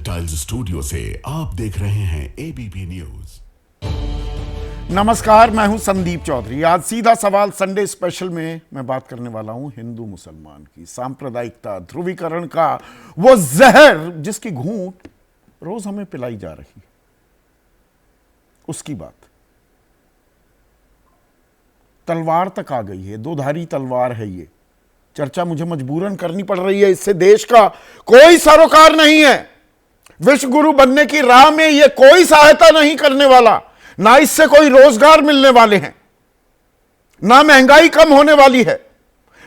Tiles studio से आप देख रहे हैं एबीपी न्यूज। नमस्कार, मैं हूं संदीप चौधरी। आज सीधा सवाल संडे स्पेशल में मैं बात करने वाला हूं हिंदू मुसलमान की, सांप्रदायिकता, ध्रुवीकरण का वो जहर जिसकी घूंट रोज हमें पिलाई जा रही है, उसकी बात। तलवार तक आ गई है, दो धारी तलवार है ये। चर्चा मुझे मजबूरन करनी पड़ रही है, इससे देश का कोई सरोकार नहीं है। विश्व गुरु बनने की राह में यह कोई सहायता नहीं करने वाला, ना इससे कोई रोजगार मिलने वाले हैं, ना महंगाई कम होने वाली है,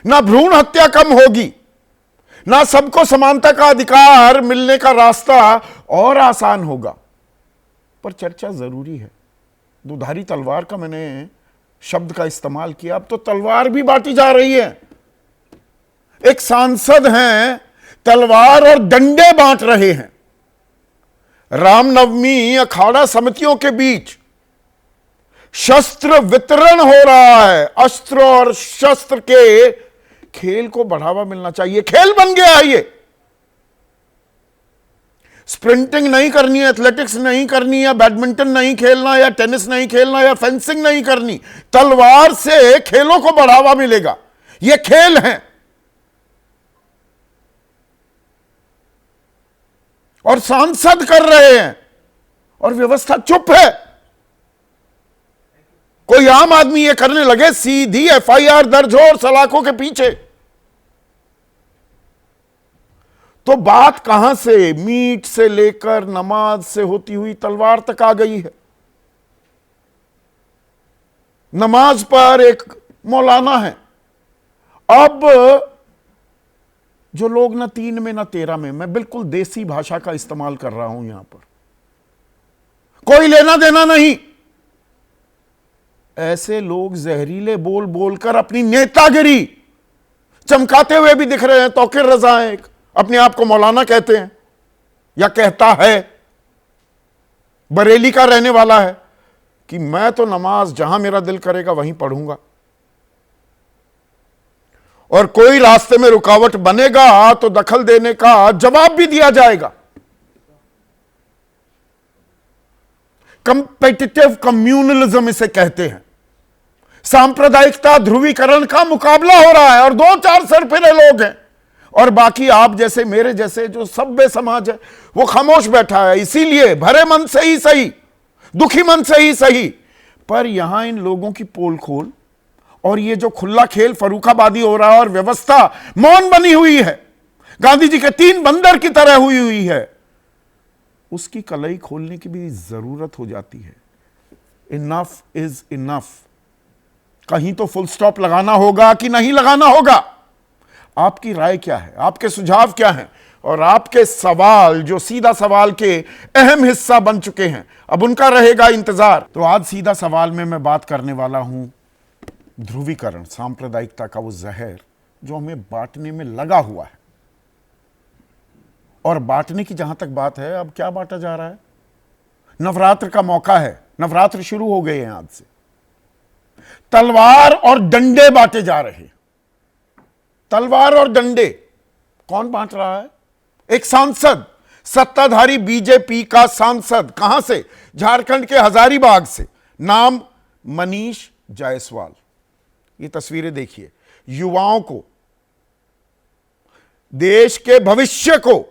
ना भ्रूण हत्या कम होगी, ना सबको समानता का अधिकार मिलने का रास्ता और आसान होगा। पर चर्चा जरूरी है। दुधारी तलवार का मैंने शब्द का इस्तेमाल किया, अब तो तलवार भी बांटी जा रही है। एक सांसद हैं, तलवार और डंडे बांट रहे हैं। रामनवमी अखाड़ा समितियों के बीच शस्त्र वितरण हो रहा है। अस्त्र और शस्त्र के खेल को बढ़ावा मिलना चाहिए। खेल बन गया है ये। स्प्रिंटिंग नहीं करनी है, एथलेटिक्स नहीं करनी है, बैडमिंटन नहीं खेलना या टेनिस नहीं खेलना या फेंसिंग नहीं करनी। तलवार से खेलों को बढ़ावा मिलेगा। ये खेल हैं और सांसद कर रहे हैं और व्यवस्था चुप है। कोई आम आदमी ये करने लगे, सीधी एफआईआर दर्ज हो और सलाखों के पीछे। तो बात कहां से, मीट से लेकर नमाज से होती हुई तलवार तक आ गई है। नमाज पर एक मौलाना है। अब जो लोग ना 3 में ना 13 में, मैं बिल्कुल देसी भाषा का इस्तेमाल कर रहा हूं यहां पर, कोई लेना देना नहीं। ऐसे लोग जहरीले बोल बोलकर अपनी नेतागिरी चमकाते हुए भी दिख रहे हैं। तौकीर रजा है, एक अपने आप को मौलाना कहते हैं या कहता है, बरेली का रहने वाला है कि मैं तो नमाज जहां मेरा दिल करेगा वहीं पढ़ूंगा, और कोई रास्ते में रुकावट बनेगा तो दखल देने का जवाब भी दिया जाएगा। कंपेटिटिव कम्युनलिज्म इसे कहते हैं। सांप्रदायिकता, ध्रुवीकरण का मुकाबला हो रहा है और 2-4 सरफिरे लोग हैं, और बाकी आप जैसे मेरे जैसे जो सभ्य समाज है वो खामोश बैठा है। इसीलिए भरे मन से ही सही, दुखी मन से ही सही, पर यहां इन लोगों की पोल खोल और ये जो खुला खेल फरूखाबादी हो रहा है और व्यवस्था मौन बनी हुई है, गांधी जी के 3 बंदर की तरह हुई है, उसकी कलई खोलने की भी जरूरत हो जाती है। Enough is enough. कहीं तो फुल स्टॉप लगाना होगा कि नहीं लगाना होगा। आपकी राय क्या है, आपके सुझाव क्या हैं, और आपके सवाल जो सीधा सवाल के अहम हिस्सा बन चुके हैं, अब उनका रहेगा इंतजार। तो आज सीधा सवाल में मैं बात करने वाला हूं ध्रुवीकरण, सांप्रदायिकता का वो जहर जो हमें बांटने में लगा हुआ है। और बांटने की जहां तक बात है, अब क्या बांटा जा रहा है? नवरात्र का मौका है, नवरात्र शुरू हो गए हैं आज से। तलवार और डंडे बांटे जा रहे हैं। तलवार और डंडे कौन बांट रहा है? एक सांसद, सत्ताधारी बीजेपी का सांसद। कहां से? झारखंड के हजारीबाग से। नाम मनीष जायसवाल। ये तस्वीरें देखिए। युवाओं को, देश के भविष्य को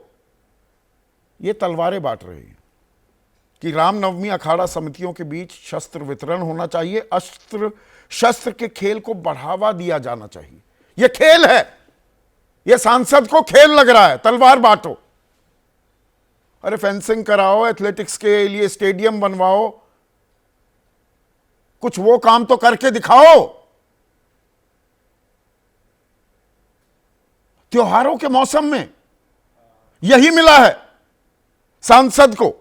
ये तलवारें बांट रहे हैं कि रामनवमी अखाड़ा समितियों के बीच शस्त्र वितरण होना चाहिए, अस्त्र शस्त्र के खेल को बढ़ावा दिया जाना चाहिए। यह खेल है। यह सांसद को खेल लग रहा है। तलवार बांटो, अरे फेंसिंग कराओ, एथलेटिक्स के लिए स्टेडियम बनवाओ, कुछ वो काम तो करके दिखाओ। त्योहारों के मौसम में यही मिला है सांसद को।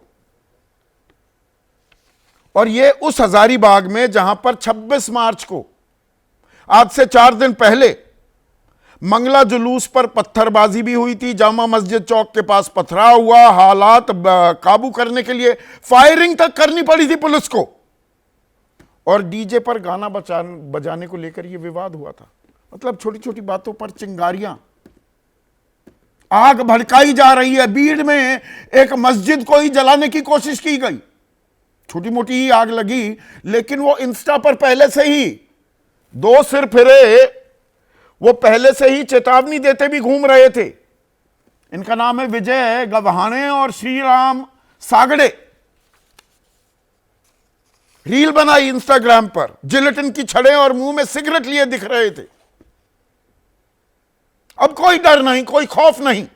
और ये उस हजारीबाग में जहां पर 26 मार्च को, आज से 4 दिन पहले, मंगला जुलूस पर पत्थरबाजी भी हुई थी। जामा मस्जिद चौक के पास पथराव हुआ। हालात काबू करने के लिए फायरिंग तक करनी पड़ी थी पुलिस को, और डीजे पर गाना बजाने को लेकर यह विवाद हुआ था। मतलब छोटी छोटी बातों पर चिंगारियां। आग भड़काई जा रही है। बीड़ में एक मस्जिद को ही जलाने की कोशिश की गई, छोटी मोटी ही आग लगी, लेकिन वो इंस्टा पर पहले से ही दो सिर फिरे, वो पहले से ही चेतावनी देते भी घूम रहे थे। इनका नाम है विजय गव्हाणे और श्रीराम सागड़े। रील बनाई इंस्टाग्राम पर, जिलेटिन की छड़ें और मुंह में सिगरेट लिए दिख रहे थे। अब कोई डर नहीं, कोई खौफ नहीं,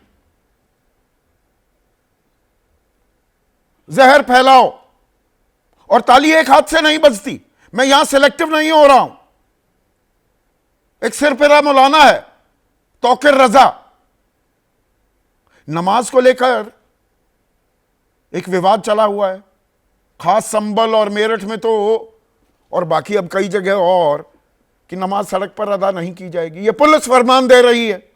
जहर फैलाओ और ताली एक हाथ से नहीं बजती। मैं यहां सिलेक्टिव नहीं हो रहा हूं। एक सिरफिरा मौलाना है तौकीर रजा, नमाज को लेकर एक विवाद चला हुआ है, खास संबल और मेरठ में तो, और बाकी अब कई जगह और, कि नमाज सड़क पर अदा नहीं की जाएगी। यह पुलिस फरमान दे रही है।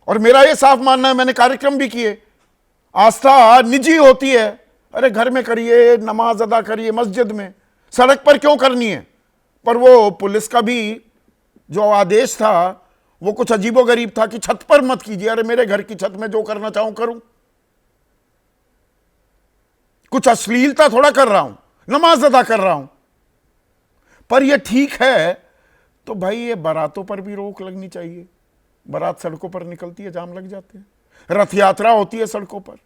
और मेरा यह साफ मानना है, मैंने कार्यक्रम भी किए, आस्था निजी होती है। अरे घर में करिए, नमाज अदा करिए मस्जिद में, सड़क पर क्यों करनी है? पर वो पुलिस का भी जो आदेश था वो कुछ अजीबोगरीब था कि छत पर मत कीजिए। अरे मेरे घर की छत में जो करना चाहूं करूं, कुछ अश्लीलता थोड़ा कर रहा हूं, नमाज अदा कर रहा हूं। पर यह ठीक है तो भाई ये बारातों पर भी रोक लगनी चाहिए। बारात सड़कों पर निकलती है, जाम लग जाते हैं। रथ यात्रा होती है सड़कों पर।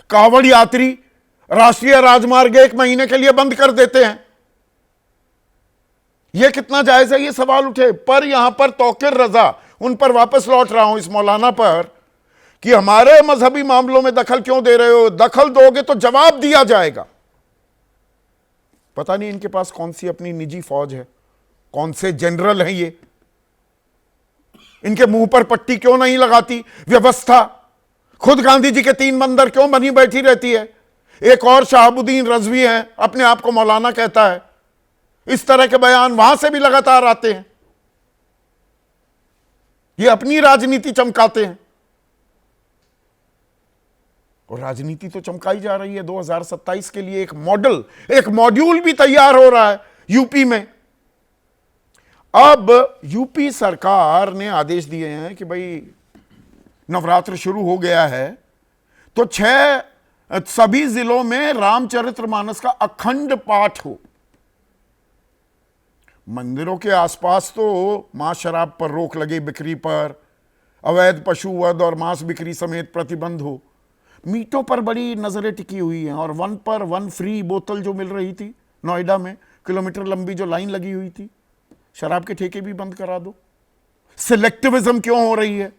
कांवड़ यात्री राष्ट्रीय राजमार्ग 1 महीने के लिए बंद कर देते हैं। यह कितना जायज है, ये सवाल उठे। पर यहां पर तौकीर रजा, उन पर वापस लौट रहा हूं, इस मौलाना पर, कि हमारे मजहबी मामलों में दखल क्यों दे रहे हो? दखल दोगे तो जवाब दिया जाएगा। पता नहीं इनके पास कौन सी अपनी निजी फौज है, कौन से जनरल हैं ये, इनके मुंह पर पट्टी क्यों नहीं लगाती व्यवस्था? खुद गांधी जी के 3 मंदिर क्यों बनी बैठी रहती है? एक और शहाबुद्दीन रजवी हैं, अपने आप को मौलाना कहता है। इस तरह के बयान वहां से भी लगातार आते हैं। ये अपनी राजनीति चमकाते हैं, और राजनीति तो चमकाई जा रही है। 2027 के लिए एक मॉडल, एक मॉड्यूल भी तैयार हो रहा है यूपी में। अब यूपी सरकार ने आदेश दिए हैं कि भाई नवरात्र शुरू हो गया है, तो 6 सभी जिलों में रामचरितमानस का अखंड पाठ हो। मंदिरों के आसपास तो मां शराब पर रोक लगे, बिक्री पर, अवैध पशुवध और मांस बिक्री समेत प्रतिबंध हो। मीटों पर बड़ी नजरें टिकी हुई हैं, और 1 पर 1 फ्री बोतल जो मिल रही थी नोएडा में, किलोमीटर लंबी जो लाइन लगी हुई थी, शराब के ठेके भी बंद करा दो। सिलेक्टिविज्म क्यों हो रही है?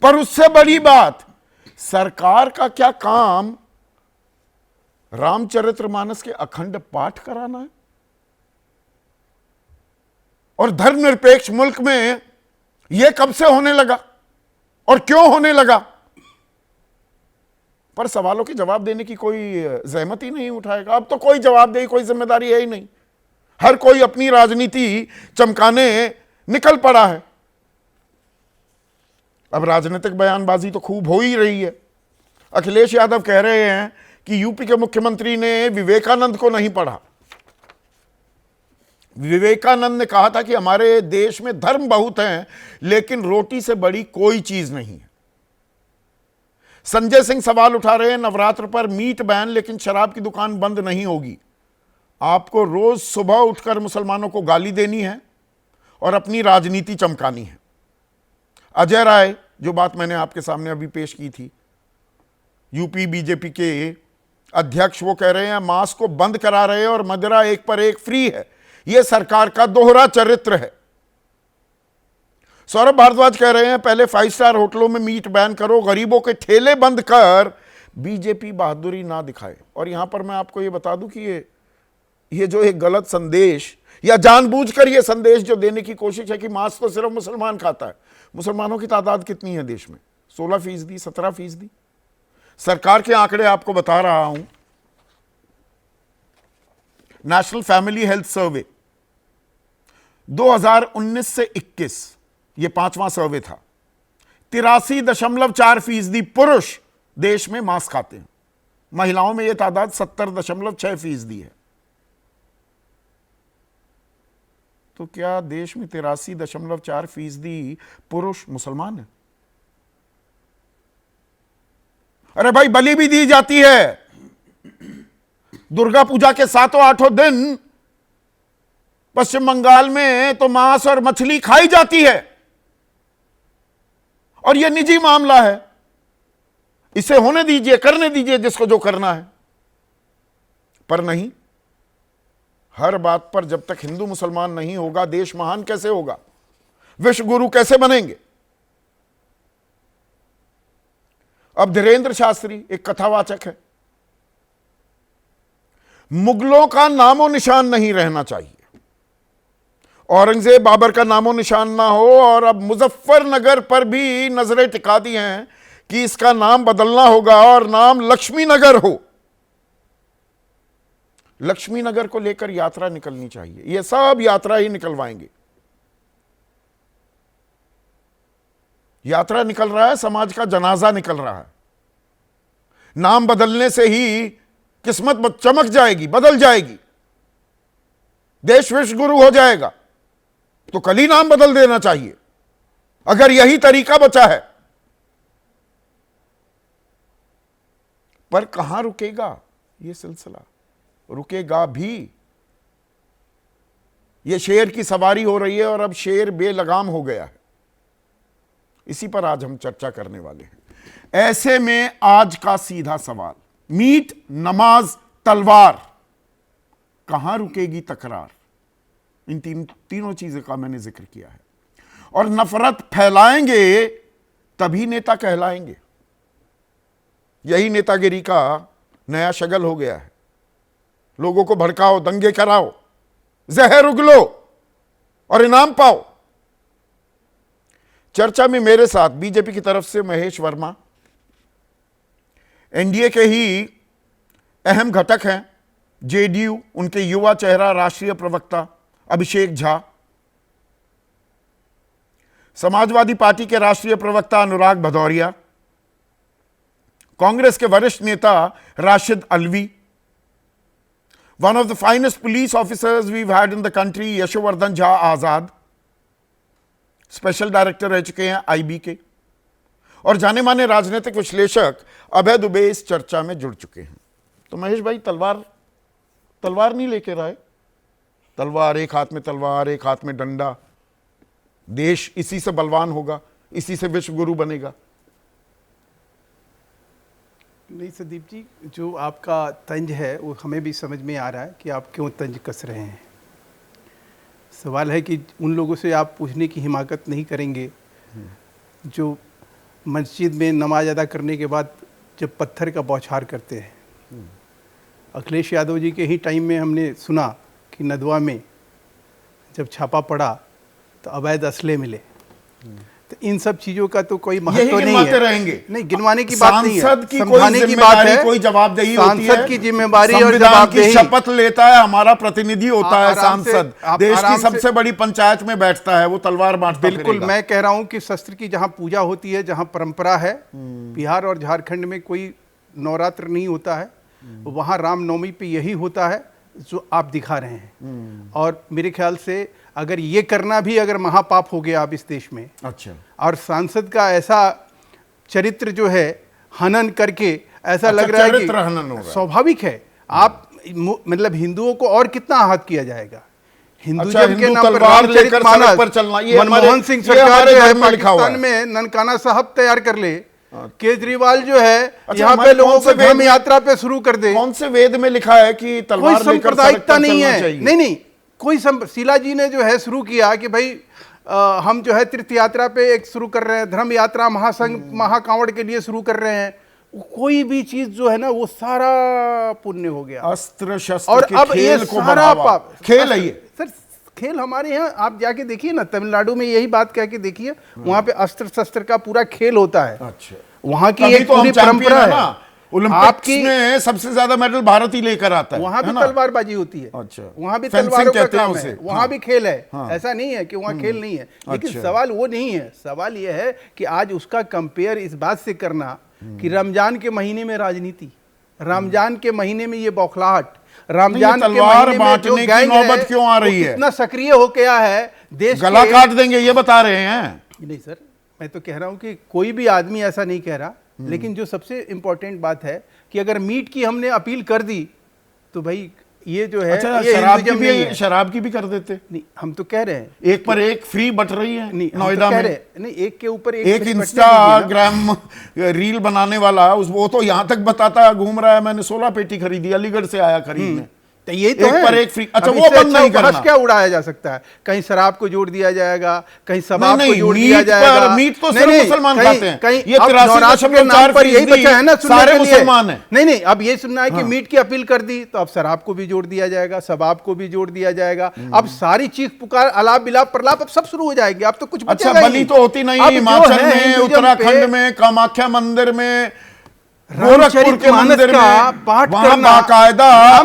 पर उससे बड़ी बात, सरकार का क्या काम रामचरितमानस के अखंड पाठ कराना है? और धर्मनिरपेक्ष मुल्क में यह कब से होने लगा और क्यों होने लगा? पर सवालों के जवाब देने की कोई जहमत ही नहीं उठाएगा। अब तो कोई जवाबदेही, कोई जिम्मेदारी है ही नहीं। हर कोई अपनी राजनीति चमकाने निकल पड़ा है। अब राजनीतिक बयानबाजी तो खूब हो ही रही है। अखिलेश यादव कह रहे हैं कि यूपी के मुख्यमंत्री ने विवेकानंद को नहीं पढ़ा। विवेकानंद ने कहा था कि हमारे देश में धर्म बहुत हैं, लेकिन रोटी से बड़ी कोई चीज नहीं है। संजय सिंह सवाल उठा रहे हैं, नवरात्र पर मीट बैन, लेकिन शराब की दुकान बंद नहीं होगी। आपको रोज सुबह उठकर मुसलमानों को गाली देनी है और अपनी राजनीति चमकानी है। अजय राय, जो बात मैंने आपके सामने अभी पेश की थी, यूपी बीजेपी के अध्यक्ष, वो कह रहे हैं मांस को बंद करा रहे हैं और मदिरा 1 पर 1 फ्री है। यह सरकार का दोहरा चरित्र है। सौरभ भारद्वाज कह रहे हैं पहले 5 स्टार होटलों में मीट बैन करो, गरीबों के ठेले बंद कर बीजेपी बहादुरी ना दिखाए। और यहां पर मैं आपको यह बता दूं कि ये जो एक गलत संदेश, या जानबूझकर यह संदेश जो देने की कोशिश है कि मांस तो सिर्फ मुसलमान खाता है। मुसलमानों की तादाद कितनी है देश में? 16%, 17%। सरकार के आंकड़े आपको बता रहा हूं। नेशनल फैमिली हेल्थ सर्वे 2019 से 21, यह 5वां सर्वे था। 83.4% पुरुष देश में मांस खाते हैं। महिलाओं में यह तादाद 70.6% है। तो क्या देश में 83.4% पुरुष मुसलमान है? अरे भाई बलि भी दी जाती है। दुर्गा पूजा के 7-8 दिन पश्चिम बंगाल में तो मांस और मछली खाई जाती है, और यह निजी मामला है, इसे होने दीजिए, करने दीजिए जिसको जो करना है। पर नहीं, हर बात पर जब तक हिंदू मुसलमान नहीं होगा, देश महान कैसे होगा, विश्व गुरु कैसे बनेंगे। अब धीरेन्द्र शास्त्री एक कथावाचक है। मुगलों का नामो निशान नहीं रहना चाहिए, औरंगजेब बाबर का नामो निशान ना हो, और अब मुजफ्फरनगर पर भी नजरें टिका दी हैं कि इसका नाम बदलना होगा और नाम लक्ष्मी नगर हो। लक्ष्मी नगर को लेकर यात्रा निकलनी चाहिए। ये सब यात्रा ही निकलवाएंगे। यात्रा निकल रहा है, समाज का जनाजा निकल रहा है। नाम बदलने से ही किस्मत चमक जाएगी, बदल जाएगी, देश विश्व गुरु हो जाएगा। तो कल ही नाम बदल देना चाहिए अगर यही तरीका बचा है। पर कहां रुकेगा यह सिलसिला? रुकेगा भी। यह शेर की सवारी हो रही है और अब शेर बेलगाम हो गया है। इसी पर आज हम चर्चा करने वाले हैं। ऐसे में आज का सीधा सवाल, मीट, नमाज, तलवार, कहां रुकेगी तकरार? इन तीनों चीजों का मैंने जिक्र किया है। और नफरत फैलाएंगे तभी नेता कहलाएंगे। यही नेतागिरी का नया शगल हो गया है। लोगों को भड़काओ, दंगे कराओ, जहर उगलो और इनाम पाओ। चर्चा में मेरे साथ बीजेपी की तरफ से महेश वर्मा, एनडीए के ही अहम घटक हैं जेडीयू, उनके युवा चेहरा राष्ट्रीय प्रवक्ता अभिषेक झा, समाजवादी पार्टी के राष्ट्रीय प्रवक्ता अनुराग भदौरिया, कांग्रेस के वरिष्ठ नेता Rashid Alvi, one of the finest police officers we've had in the country Yashovardhan Jha Azad, special director रह चुके हैं आईबी के, और जाने माने राजनीतिक विश्लेषक अभय दुबे इस चर्चा में जुड़ चुके हैं। तो महेश भाई, तलवार नहीं लेकर आए। तलवार, एक हाथ में तलवार, एक हाथ में डंडा। देश इसी से बलवान होगा, इसी से विश्व गुरु बनेगा। नहीं संदीप जी, जो आपका तंज है वो हमें भी समझ में आ रहा है कि आप क्यों तंज कस रहे हैं। सवाल है कि उन लोगों से आप पूछने की हिमाकत नहीं करेंगे जो मस्जिद में नमाज अदा करने के बाद जब पत्थर का बौछार करते हैं। अखिलेश यादव जी के ही टाइम में हमने सुना कि नदवा में जब छापा पड़ा तो अवैध असले मिले। तो इन सब चीजों का तो कोई महत्व नहीं है। रहेंगे। नहीं, गिनवाने की बात नहीं है, सांसद की समझाने की बात है। कोई जवाबदेही होती है, सांसद की जिम्मेदारी और संविधान की जवाबदेही। शपथ लेता है, हमारा प्रतिनिधि होता है सांसद, देश की सबसे बड़ी पंचायत में बैठता है, वो तलवार बांटता बिल्कुल फिरेगा। मैं कह रहा हूं कि शस्त्र की जहां पूजा होती है, जहां परंपरा है, बिहार और झारखंड में कोई नवरात्र नहीं होता है, वहां रामनवमी पे यही होता है जो आप दिखा रहे हैं। और मेरे ख्याल से अगर ये करना भी अगर महापाप हो गया अब इस देश में, अच्छा, और सांसद का ऐसा चरित्र जो है हनन करके ऐसा लग रहा है चरित्र हनन हो रहा है। स्वाभाविक है। आप मतलब हिंदुओं को और कितना आहत किया जाएगा? हिंदुइज्म के नाम पर तलवार रामचरित लेकर मानस, सड़क पर चलना, ये मनमोहन सिंह ये सरकार हमारे जो है धर्म में लिखा हुआ है। पाकिस्तान में ननकाना साहब तैयार कर ले, केजरीवाल जो है यहाँ हमारे पे लोगों कौन से को धर्म वेद- यात्रा पे शुरू कर दे। कौन से वेद में लिखा है कि तलवार कोई लेकर सड़क सांप्रदायिकता पर नहीं चलना है। चाहिए? नहीं, कोई शीला जी ने जो है शुरू किया कि भाई हम जो है तीर्थ यात्रा पे एक शुरू कर रहे हैं, धर्म यात्रा महासंघ महाकांवड़ के लिए शुरू कर रहे हैं। कोई भी चीज जो है ना वो सारा पुण्य हो गया, अस्त्र शस्त्र और के अब ये खेल को सारा बढ़ावा। पाप खेल है ये। सर, खेल हमारे यहाँ आप जाके देखिए ना, तमिलनाडु में यही बात कह के देखिए, वहां पे अस्त्र शस्त्र का पूरा खेल होता है। अच्छा, वहां की तभी एक तो हम पूरी चैंपियन परंपरा है है। ना। ओलंपिक्स में सबसे ज्यादा मेडल भारत ही लेकर आता है, वहां भी है ना? तलवारबाजी होती है। अच्छा, वहां भी फेंसिंग तलवारों का कहते हैं काम उसे। है, वहां हाँ। भी खेल है। हाँ। ऐसा नहीं है कि वहां खेल नहीं है, लेकिन अच्छा। सवाल वो नहीं है। सवाल ये है कि आज उसका कंपेयर इस बात से करना कि रमजान के महीने में राजनीति, रमजान के महीने में ये बौखलाहट, रमजान के तलवार महीने में जो बांटने की गैंग नौबत है क्यों आ रही वो है? कितना सक्रिय हो गया है देश गला काट देंगे ये बता रहे हैं। नहीं सर, मैं तो कह रहा हूं कि कोई भी आदमी ऐसा नहीं कह रहा। लेकिन जो सबसे इम्पोर्टेंट बात है कि अगर मीट की हमने अपील कर दी तो भाई ये जो है अच्छा, ये हिंदुइज्म नहीं है। शराब की भी कर देते। नहीं, हम तो कह रहे हैं एक पर एक फ्री बट रही है नहीं, हम नोएडा तो कह में। रहे हैं नहीं, एक के ऊपर एक free बटने दीजिए ना। इंस्टाग्राम रील बनाने वाला वो तो यहाँ तक बताता घूम रहा है, मैंने 16 पेटी खरीदी, अलीगढ़ से आया खरीदने। तो यही तो एक है। पर एक फ्री। अच्छा, अब वो इससे बंद नहीं उपहास करना। क्या उड़ाया जा सकता है? कहीं शराब को जोड़ दिया जाएगा, कहीं शबाब को नहीं, जोड़ मीट दिया पर- जाएगा। मीट तो नहीं, सिर्फ नहीं, मुसलमान कहीं- खाते हैं। कहीं ये अब 83.4% नवरात्र के नाम पर यही बचा है ना सुनने सारे के लिए। मुसलमान हैं। नहीं नहीं, अब ये सुनना है कि मीट की अपील कर दी तो अब शराब को भी जोड़ दिया जाएगा, शबाब को भी जोड़ दिया जाएगा। अब सारी चीख पुकार, अलाप बिलाप प्रलाप अब सब शुरू हो जाएगी। अब तो कुछ अच्छा, बचेगा ही बलि नहीं। तो होती नहीं। अब जो हिमाचल है में, हिंदुइज्म उत्तराखंड पे में, कामाख्या मंदिर में, गोरखपुर के रामचरितमानस मंदिर का में पाठ वहां करना, बाकायदा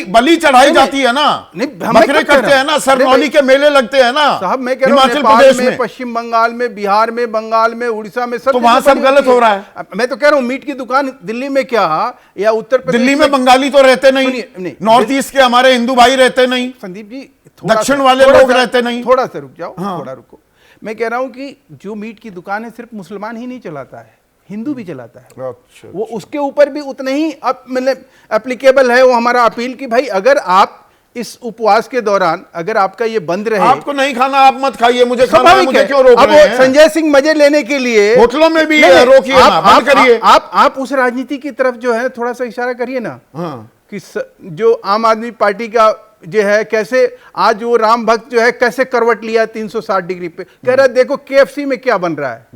बलि चढ़ाई नहीं, जाती है ना। नहीं, मैं बकरे कब कह कटते रहा हैं ना, हूं? सरनौली नहीं, के मेले लगते हैं ना साहब मैं कह रहा हूं हिमाचल नेपाल प्रदेश में, में। पश्चिम बंगाल में, बिहार में, बंगाल में, उड़ीसा में सब तो वहां जगह सब बनी गलत होती हो रहा है। अब मैं तो कह रहा हूं मीट की दुकान दिल्ली में क्या या उत्तर प्रदेश दिल्ली में बंगाली तो रहते नहीं, सुनिए, नहीं, नॉर्थ ईस्ट के हमारे हिंदू भाई रहते नहीं, संदीप जी दक्षिण वाले लोग रहते नहीं। थोड़ा सा रुक जाओ, हाँ। थोड़ा रुको। मैं कह रहा हूं कि जो मीट की दुकान है सिर्फ मुसलमान ही नहीं चलाता है, हिंदू भी चलाता है। अच्छा, वो उसके ऊपर भी उतना ही अब मतलब एप्लीकेबल है वो हमारा अपील कि भाई अगर आप इस उपवास के दौरान अगर आपका ये बंद रहे, आपको नहीं खाना आप मत खाइए, मुझे खाना है, स्वाभाविक मुझे है। क्यों रोक अब रहे वो हैं? संजय सिंह मजे लेने के लिए होटलों में भी नहीं, नहीं, रोकिए ना, बंद करिए। आप उस राजनीति की तरफ जो है थोड़ा सा इशारा करिए ना हाँ। कि जो आम आदमी पार्टी का जो है कैसे आज वो राम भक्त जो है कैसे करवट लिया 360 डिग्री पे, कह रहा है देखो केएफसी में क्या बन रहा है,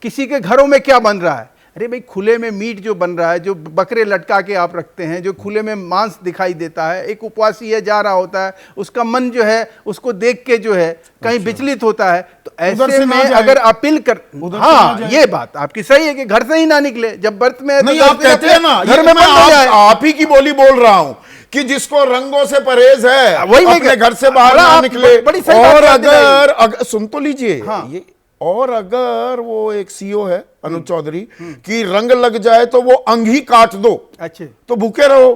किसी के घरों में क्या बन रहा है। अरे भाई खुले में मीट जो बन रहा है, जो बकरे लटका के आप रखते हैं, जो खुले में मांस दिखाई देता है, एक उपवासी है जा रहा होता है, उसका मन जो है उसको देख के जो है कहीं विचलित होता है। तो ऐसे में अगर अपील कर, हाँ ये बात आपकी सही है कि घर से ही ना निकले, जब व्रत में नहीं, आप कहते हैं ना, घर में बंद हो जाए। आप ही की बोली बोल रहा हूं कि जिसको रंगों से परहेज है वही मैं अपने घर से बाहर ना निकले। बड़ी सही बात और कहते हैं। अगर सुन तो लीजिए, हाँ। ये और अगर वो एक सीईओ है अनुज चौधरी की रंग लग जाए तो वो अंग ही काट दो, अच्छे तो भूखे रहो।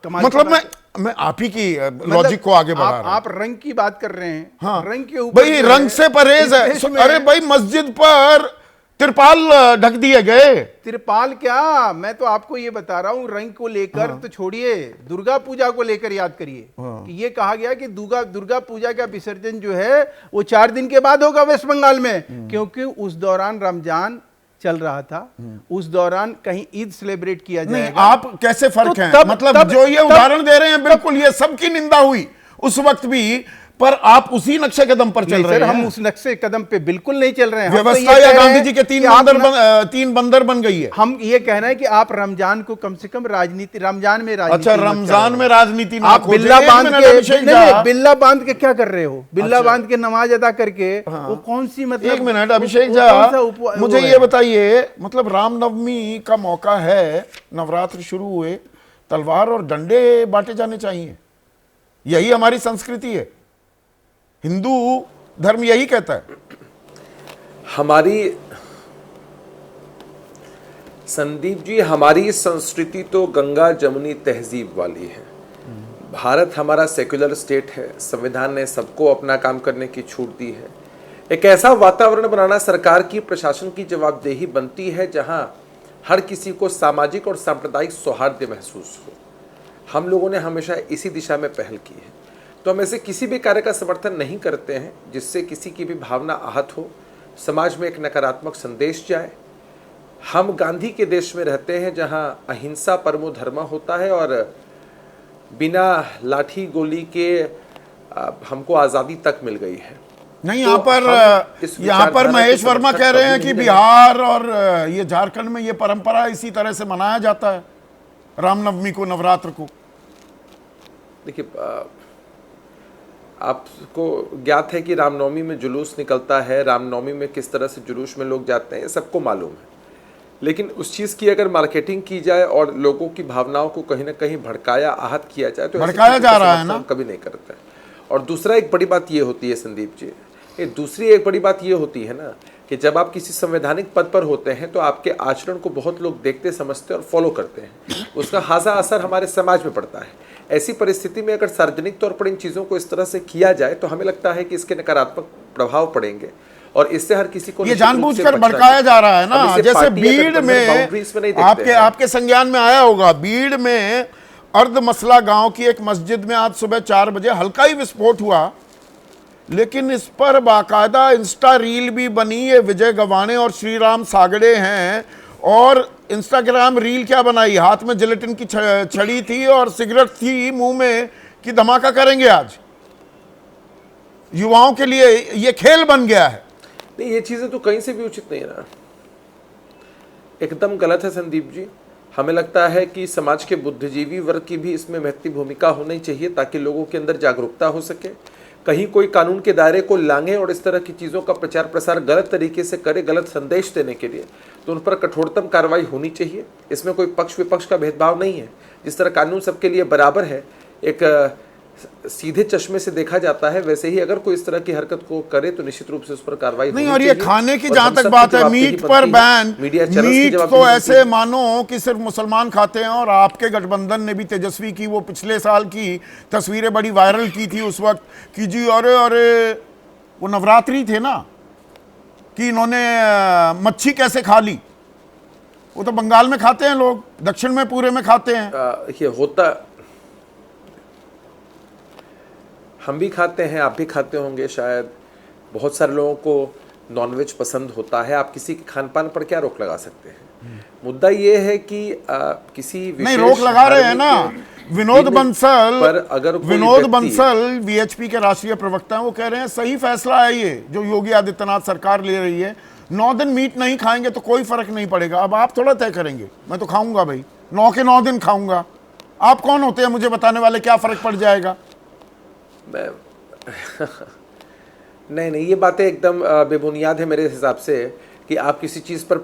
कमाल मतलब की बात है। मैं आप ही की लॉजिक को आगे बढ़ा रहा हूं। आप रंग की बात कर रहे हैं। हाँ, रंग के ऊपर भाई जो रंग से परहेज इस है। देश में अरे भाई मस्जिद पर तिरपाल ढक दिए गए। तिरपाल क्या, मैं तो आपको ये बता रहा हूं रंग को लेकर तो छोड़िए, दुर्गा पूजा को लेकर याद करिए कि ये कहा गया कि दुर्गा पूजा का विसर्जन जो है वो 4 दिन के बाद होगा वेस्ट बंगाल में, क्योंकि उस दौरान रमजान चल रहा था, उस दौरान कहीं ईद सेलिब्रेट किया नहीं, जाएगा। आप कैसे फर्क तो हैं? तब- मतलब तब- जो ये तब- उदाहरण दे रहे हैं बिल्कुल ये सबकी निंदा हुई उस वक्त भी, पर आप उसी नक्शे कदम पर चल नहीं रहे सर, हम हैं। उस नक्शे कदम पे बिल्कुल नहीं चल रहे हैं। हम तो व्यवस्था ये या कह रहे गांधी हैं जी के कि आप ना- 3 बंदर बन गई है। हम ये कहना है कि आप रमजान को कम से कम राजनीति, रमजान में राजनीति अच्छा, मत रमजान करो। में राजनीति ना आप खोजें। बिल्ला एक बांध मिनट के अभिषेक नहीं, झा। नहीं, बिल्ला बांध के क्या कर रहे हो? बिल्ला अच्छा। बांध के नमाज अदा करके वो कौन सी मतलब एक मिनट अभिषेक वो कौन सा झा, मुझे वो ये है? बताइए, मतलब रामनवमी का मौका है, नवरात्र शुरू हुए, तलवार और डंडे बांटे जाने चाहिए, यही हमारी संस्कृति है, हिंदू धर्म यही कहता है। हमारी संदीप जी, हमारी संस्कृति तो गंगा जमुनी तहजीब वाली है। भारत हमारा सेक्युलर स्टेट है, संविधान ने सबको अपना काम करने की छूट दी है। एक ऐसा वातावरण बनाना सरकार की, प्रशासन की जवाबदेही बनती है जहां हर किसी को सामाजिक और सांप्रदायिक सौहार्द महसूस हो। हम लोगों ने हमेशा इसी दिशा में पहल की है, तो हम ऐसे किसी भी कार्य का समर्थन नहीं करते हैं जिससे किसी की भी भावना आहत हो, समाज में एक नकारात्मक संदेश जाए। हम गांधी के देश में रहते हैं जहां अहिंसा परमो धर्म होता है और बिना लाठी गोली के हमको आज़ादी तक मिल गई है। नहीं, तो यहाँ पर हम महेश इस वर्मा विचारधारा कह को रहे हैं कभी कि नहीं बिहार और ये झारखंड में ये परंपरा इसी तरह से मनाया जाता है, रामनवमी को, नवरात्र को। देखिए, आपको ज्ञात है कि रामनवमी में जुलूस निकलता है, रामनवमी में किस तरह से जुलूस में लोग जाते हैं, सबको मालूम है। लेकिन उस चीज़ की अगर मार्केटिंग की जाए और लोगों की भावनाओं को कहीं ना कहीं भड़काया, आहत किया जाए, तो भड़काया जा रहा है ना, कभी नहीं करता है। और दूसरा एक बड़ी बात ये होती है संदीप जी, दूसरी एक बड़ी बात ये होती है ना कि जब आप किसी संवैधानिक पद पर होते हैं तो आपके आचरण को बहुत लोग देखते, समझते और फॉलो करते हैं, उसका खासा असर हमारे समाज में पड़ता है। ऐसी परिस्थिति में अगर सार्वजनिक तौर पर इन चीज़ों को इस तरह से किया जाए तो हमें लगता है कि इसके नकारात्मक प्रभाव पड़ेंगे और इससे हर किसी को ये जानबूझकर भड़काया जा रहा है ना। जैसे बीड़ में आपके संज्ञान में आया होगा, बीड़ में अर्ध मसला गांव की एक मस्जिद में आज सुबह 4 बजे हल्का ही विस्फोट हुआ, लेकिन इस पर बाकायदा इंस्टा रील भी बनी। ये विजय गवाने और श्रीराम सागड़े हैं, और इंस्टाग्राम रील क्या बनाई, हाथ में जिलेटिन की छड़ी थी और सिगरेट थी मुंह में, कि धमाका करेंगे आज। युवाओं के लिए ये खेल बन गया है। नहीं, ये चीजें तो कहीं से भी उचित नहीं रहा, एकदम गलत है संदीप जी। हमें लगता है कि समाज के बुद्धिजीवी वर्ग की भी इसमें महत्वपूर्ण भूमिका होनी चाहिए, ताकि लोगों के अंदर जागरूकता हो सके। कहीं कोई कानून के दायरे को लांघे और इस तरह की चीज़ों का प्रचार प्रसार गलत तरीके से करे, गलत संदेश देने के लिए, तो उन पर कठोरतम कार्रवाई होनी चाहिए। इसमें कोई पक्ष विपक्ष का भेदभाव नहीं है। जिस तरह कानून सबके लिए बराबर है, एक सीधे चश्मे से देखा जाता है, वैसे ही अगर कोई इस तरह की हरकत को करे तो निश्चित रूप से उस पर कार्रवाई नहीं। और ये खाने की जहां तक बात है, मीट पर बैन, मीट को ऐसे मानो कि सिर्फ मुसलमान खाते हैं। और आपके गठबंधन ने भी तेजस्वी की वो पिछले साल की तस्वीरें बड़ी वायरल की थी उस वक्त, कि जी अरे अरे वो नवरात्रि थे ना, कि इन्होंने मच्छी कैसे खा ली। वो तो बंगाल में खाते हैं लोग, दक्षिण में पूरे में खाते हैं। ये होता, हम भी खाते हैं, आप भी खाते होंगे शायद। बहुत सारे लोगों को नॉनवेज पसंद होता है। आप किसी के खान पान पर क्या रोक लगा सकते हैं? मुद्दा ये है कि किसी नहीं रोक लगा रहे हैं ना। विनोद बंसल वीएचपी के राष्ट्रीय प्रवक्ता हैं, वो कह रहे हैं सही फैसला है ये जो योगी आदित्यनाथ सरकार ले रही है। 9 दिन मीट नहीं खाएंगे तो कोई फर्क नहीं पड़ेगा। अब आप थोड़ा तय करेंगे, मैं तो खाऊंगा भाई, 9 के 9 दिन खाऊंगा। आप कौन होते हैं मुझे बताने वाले क्या फर्क पड़ जाएगा? नहीं, ये बातें एकदम बेबुनियाद है मेरे हिसाब से, कि आप किसी चीज़ पर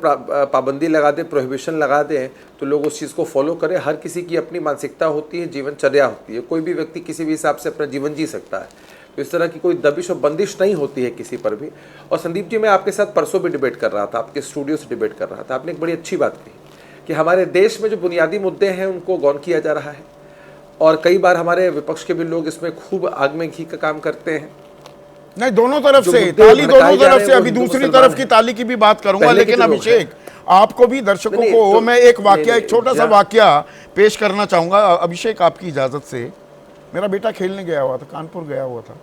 पाबंदी लगा दें, प्रोहिबिशन लगा दें, तो लोग उस चीज़ को फॉलो करें। हर किसी की अपनी मानसिकता होती है, जीवनचर्या होती है। कोई भी व्यक्ति किसी भी हिसाब से अपना जीवन जी सकता है, तो इस तरह की कोई दबिश और बंदिश नहीं होती है किसी पर भी। और संदीप जी, मैं आपके साथ परसों भी डिबेट कर रहा था, आपके स्टूडियो से डिबेट कर रहा था। आपने एक बड़ी अच्छी बात कही कि हमारे देश में जो बुनियादी मुद्दे हैं उनको गौन किया जा रहा है, और कई बार हमारे विपक्ष के भी लोग इसमें खूब आग में घी का काम करते हैं। नहीं, दोनों तरफ से ताली, दोनों तरफ से। अभी दूसरी तरफ की ताली की भी बात करूंगा, लेकिन अभिषेक आपको भी दर्शकों को मैं एक वाकया, एक छोटा सा वाकया पेश करना चाहूंगा अभिषेक, आपकी इजाजत से। मेरा बेटा खेलने गया हुआ था, कानपुर गया हुआ था,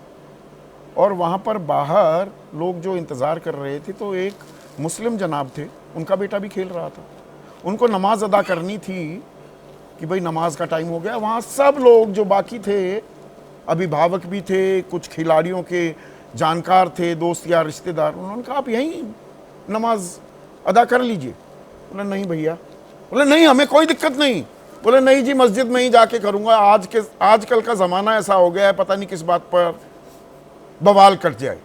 और वहां पर बाहर लोग जो इंतजार कर रहे थे, तो एक मुस्लिम जनाब थे, उनका बेटा भी खेल रहा था। उनको नमाज अदा करनी थी कि भाई नमाज का टाइम हो गया। वहाँ सब लोग जो बाकी थे, अभिभावक भी थे, कुछ खिलाड़ियों के जानकार थे, दोस्त या रिश्तेदार, उन्होंने कहा आप यहीं नमाज अदा कर लीजिए। बोले नहीं भैया, बोले नहीं हमें कोई दिक्कत नहीं। बोले नहीं जी, मस्जिद में ही जाके करूँगा। आजकल का ज़माना ऐसा हो गया है, पता नहीं किस बात पर बवाल कट जाए।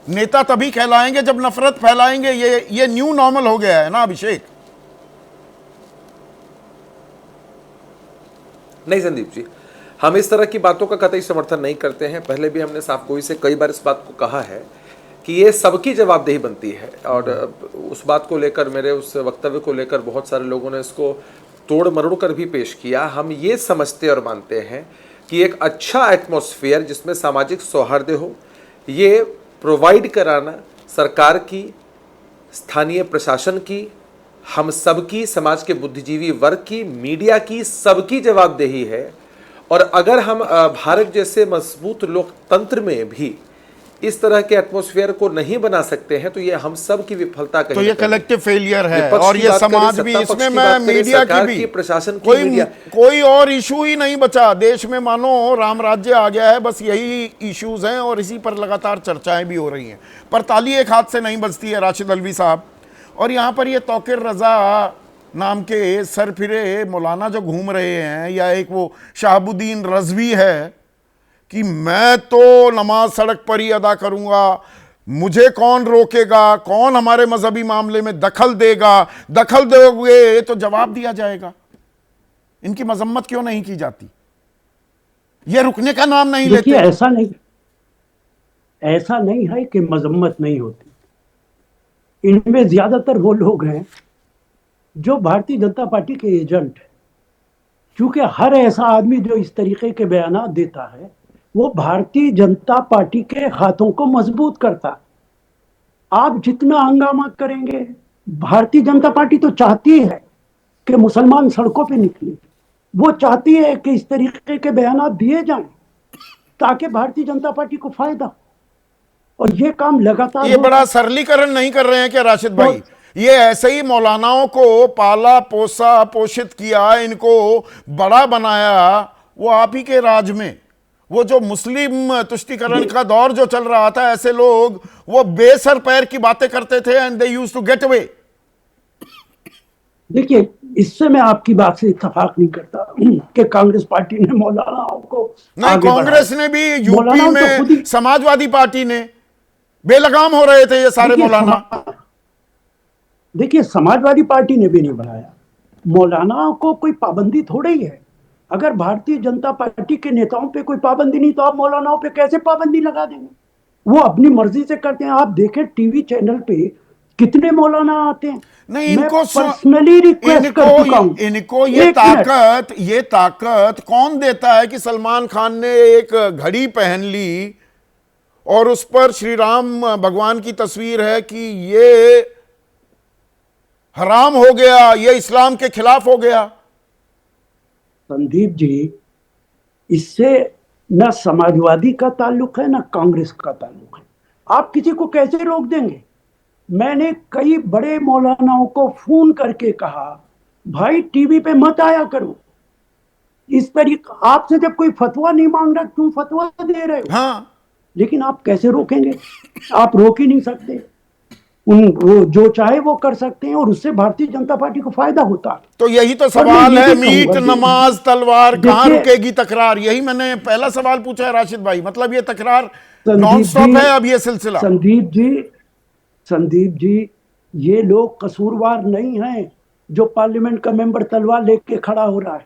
नेता तभी कहलाएंगे जब नफरत फैलाएंगे। ये न्यू नॉर्मल हो गया है ना अभिषेक? नहीं संदीप जी, हम इस तरह की बातों का कतई समर्थन नहीं करते हैं। पहले भी हमने साफ गोई से कई बार इस बात को कहा है कि ये सबकी जवाबदेही बनती है, और उस बात को लेकर, मेरे उस वक्तव्य को लेकर बहुत सारे लोगों ने इसको तोड़ मरोड़ कर भी पेश किया। हम ये समझते और मानते हैं कि एक अच्छा एटमॉस्फेयर जिसमें सामाजिक सौहार्द हो, ये प्रोवाइड कराना सरकार की, स्थानीय प्रशासन की, हम सबकी, समाज के बुद्धिजीवी वर्ग की, मीडिया की, सबकी जवाबदेही है। और अगर हम भारत जैसे मजबूत लोकतंत्र में भी इस तरह के एटमॉस्फेयर को नहीं बना सकते हैं, तो ये हम सब की विफलता कहीं, तो ये कलेक्टिव फेलियर है। और ये समाज भी, इसमें मैं मीडिया की भी, प्रशासन की, कोई और इशू ही नहीं बचा देश में। मानो राम राज्य आ गया है, बस यही इश्यूज हैं, और इसी पर लगातार चर्चाएं भी हो रही हैं। पर ताली एक हाथ से नहीं बजती है राशिद अल्वी साहब। और यहाँ पर ये तौकीर रजा नाम के सरफिरे मौलाना जो घूम रहे हैं, या एक वो शहाबुद्दीन रजवी है कि मैं तो नमाज सड़क पर ही अदा करूंगा, मुझे कौन रोकेगा, कौन हमारे मजहबी मामले में दखल देगा, दखल दोगे तो जवाब दिया जाएगा। इनकी मजम्मत क्यों नहीं की जाती? ये रुकने का नाम नहीं लेते। ऐसा नहीं है कि मजम्मत नहीं होती। इनमें ज्यादातर वो लोग हैं जो भारतीय जनता पार्टी के एजेंट हैं। क्योंकि हर ऐसा आदमी जो इस तरीके के बयान देता है, वो भारतीय जनता पार्टी के हाथों को मजबूत करता है। आप जितना हंगामा करेंगे, भारतीय जनता पार्टी तो चाहती है कि मुसलमान सड़कों पे निकले, वो चाहती है कि इस तरीके के बयान दिए जाएं ताकि भारतीय जनता पार्टी को फायदा, और ये काम लगातार ये बड़ा सरलीकरण नहीं कर रहे हैं क्या राशिद तो भाई? ये ऐसे ही मौलानाओं को पाला पोसा पोषित किया, इनको बड़ा बनाया वो आप ही के राज में। वो जो मुस्लिम तुष्टीकरण का दौर जो चल रहा था, ऐसे लोग वो बेसर पैर की बातें करते थे and they used to get away. देखिए, इससे मैं आपकी बात से इत्तेफाक नहीं करता कि कांग्रेस पार्टी ने मौलानाओं को नहीं, आगे कांग्रेस बढ़ाया। ने भी, यूपी मौलानाओं तो खुद ही में समाजवादी पार्टी ने, बेलगाम हो रहे थे ये सारे देखिए, मौलाना। देखिए, समाजवादी पार्टी ने भी नहीं बढ़ाया। मौलानाओं को कोई पाबंदी थोड़ी ही है। अगर भारतीय जनता पार्टी के नेताओं पे कोई पाबंदी नहीं तो आप मौलानाओं पे कैसे पाबंदी लगा देंगे? वो अपनी मर्जी से करते हैं। आप देखें टीवी चैनल पे कितने मौलाना आते हैं। नहीं, मैं इनको पर्सनली रिक्वेस्ट कर चुका हूं। इनको ये ताकत कौन देता है कि सलमान खान ने एक घड़ी पहन ली और उस पर श्री राम भगवान की तस्वीर है कि ये हराम हो गया, ये इस्लाम के खिलाफ हो गया? संदीप जी, इससे न समाजवादी का ताल्लुक है न कांग्रेस का ताल्लुक है। आप किसी को कैसे रोक देंगे? मैंने कई बड़े मौलानाओं को फोन करके कहा, भाई टीवी पे मत आया करो। इस तरीके आपसे जब कोई फतवा नहीं मांग रहा, क्यों फतवा दे रहे हो? हाँ, लेकिन आप कैसे रोकेंगे? आप रोक ही नहीं सकते। वो जो चाहे वो कर सकते हैं और उससे भारतीय जनता पार्टी को फायदा होता है। तो यही तो और मैं सवाल ये है, भी मीट कहूंगा, नमाज तलवार, कहां देखिए, रुकेगी तकरार? यही मैंने पहला सवाल पूछा है राशिद भाई। मतलब ये तकरार संदीप नॉन स्टॉप जी, है अब ये सिलसिला। संदीप जी, ये लोग कसूरवार नहीं हैं जो पार्लियामेंट का मेंबर तलवार लेके खड़ा हो रहा है,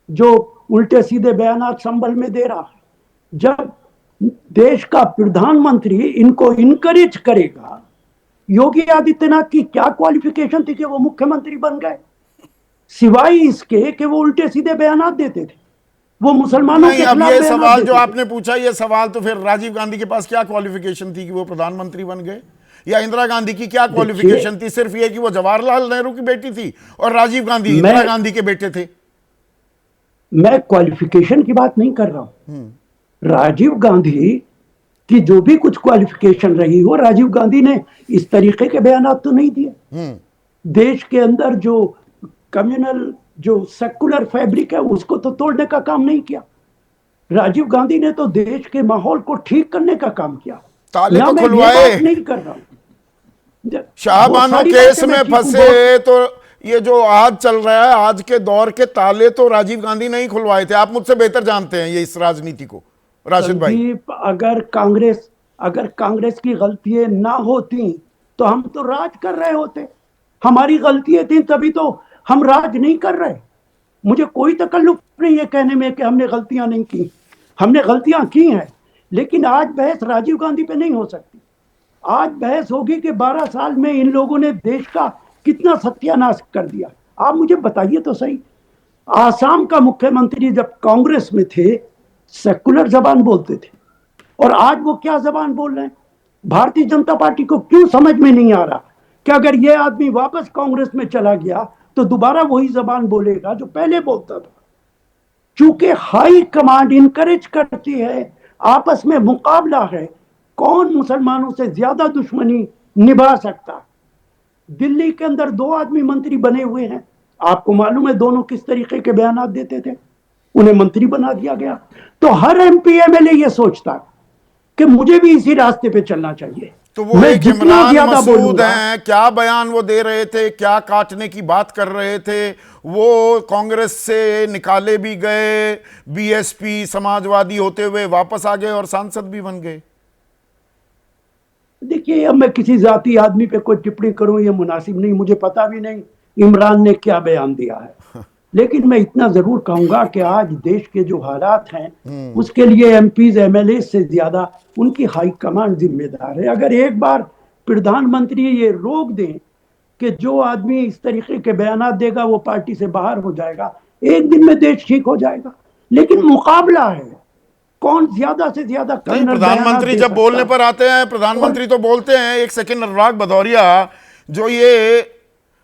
जो उल्टे सीधे बयानात संभल में दे रहा है। जब देश का प्रधानमंत्री इनको इनकरेज करेगा, योगी आदित्यनाथ की क्या क्वालिफिकेशन थी कि वो मुख्यमंत्री बन गए, सिवाय इसके कि वो उल्टे सीधे बयानात देते थे, वो मुसलमानों नहीं, के अब खिलाफ ये बयानात सवाल देते जो थे। आपने पूछा, ये सवाल तो फिर राजीव गांधी के पास क्या क्वालिफिकेशन थी कि वो प्रधानमंत्री बन गए, या इंदिरा गांधी की क्या क्वालिफिकेशन थी? सिर्फ ये कि वो जवाहरलाल नेहरू की बेटी थी और राजीव गांधी इंदिरा गांधी के बेटे थे। मैं क्वालिफिकेशन की बात नहीं कर रहा हूं। राजीव गांधी की जो भी कुछ क्वालिफिकेशन रही हो, राजीव गांधी ने इस तरीके के बयान तो नहीं दिए। देश के अंदर जो कम्युनल, जो सेकुलर फैब्रिक है, उसको तो तोड़ने का काम नहीं किया। राजीव गांधी ने तो देश के माहौल को ठीक करने का काम किया। ताले ना तो मैं ये खुलवाए। बात नहीं कर रहा हूं। शाहबानो केस में फंसे तो ये जो आज चल रहा है, आज के दौर के ताले तो राजीव गांधी नहीं खुलवाए थे। आप मुझसे बेहतर जानते हैं ये इस राजनीति को राशिद भाई। अगर कांग्रेस की गलतियां ना होती तो हम तो राज कर रहे होते। हमारी गलतियां थी तभी तो हम राज नहीं कर रहे। मुझे कोई तकल्लुफ नहीं है कहने में कि हमने गलतियां नहीं की। हमने गलतियां की हैं, लेकिन आज बहस राजीव गांधी पे नहीं हो सकती। आज बहस होगी कि 12 साल में इन लोगों ने देश का कितना सत्यानाश कर दिया। आप मुझे बताइए तो सही, आसाम का मुख्यमंत्री जब कांग्रेस में थे सेकुलर जबान बोलते थे, और आज वो क्या जबान बोल रहे हैं? भारतीय जनता पार्टी को क्यों समझ में नहीं आ रहा कि अगर ये आदमी वापस कांग्रेस में चला गया तो दोबारा वही जबान बोलेगा जो पहले बोलता था। चूंकि हाई कमांड इनकरेज करती है, आपस में मुकाबला है, कौन मुसलमानों से ज्यादा दुश्मनी निभा सकता। दिल्ली के अंदर 2 आदमी मंत्री बने हुए हैं, आपको मालूम है दोनों किस तरीके के बयान देते थे, उन्हें मंत्री बना दिया गया। तो हर एमपी एमएलए ये सोचता कि मुझे भी इसी रास्ते पे चलना चाहिए। तो वो एक इमरान मसूद हैं, क्या बयान वो दे रहे थे, क्या काटने की बात कर रहे थे? वो कांग्रेस से निकाले भी गए, बीएसपी समाजवादी होते हुए वापस आ गए और सांसद भी बन गए। देखिए, अब मैं किसी जाती आदमी पे कोई टिप्पणी करूं ये मुनासिब नहीं। मुझे पता भी नहीं इमरान ने क्या बयान दिया है। लेकिन मैं इतना जरूर कहूंगा कि आज देश के जो हालात हैं उसके लिए एमपीज एमएलए से ज्यादा उनकी हाईकमांड जिम्मेदार है। अगर एक बार प्रधानमंत्री ये रोक दें कि जो आदमी इस तरीके के बयान देगा वो पार्टी से बाहर हो जाएगा, एक दिन में देश ठीक हो जाएगा। लेकिन मुकाबला है, कौन ज्यादा से ज्यादा नहीं, कन्नड़ प्रधानमंत्री बयान दे जब बोलने सकता पर आते हैं, प्रधानमंत्री तो बोलते हैं, एक सेकंड, अनुराग भदौरिया, जो ये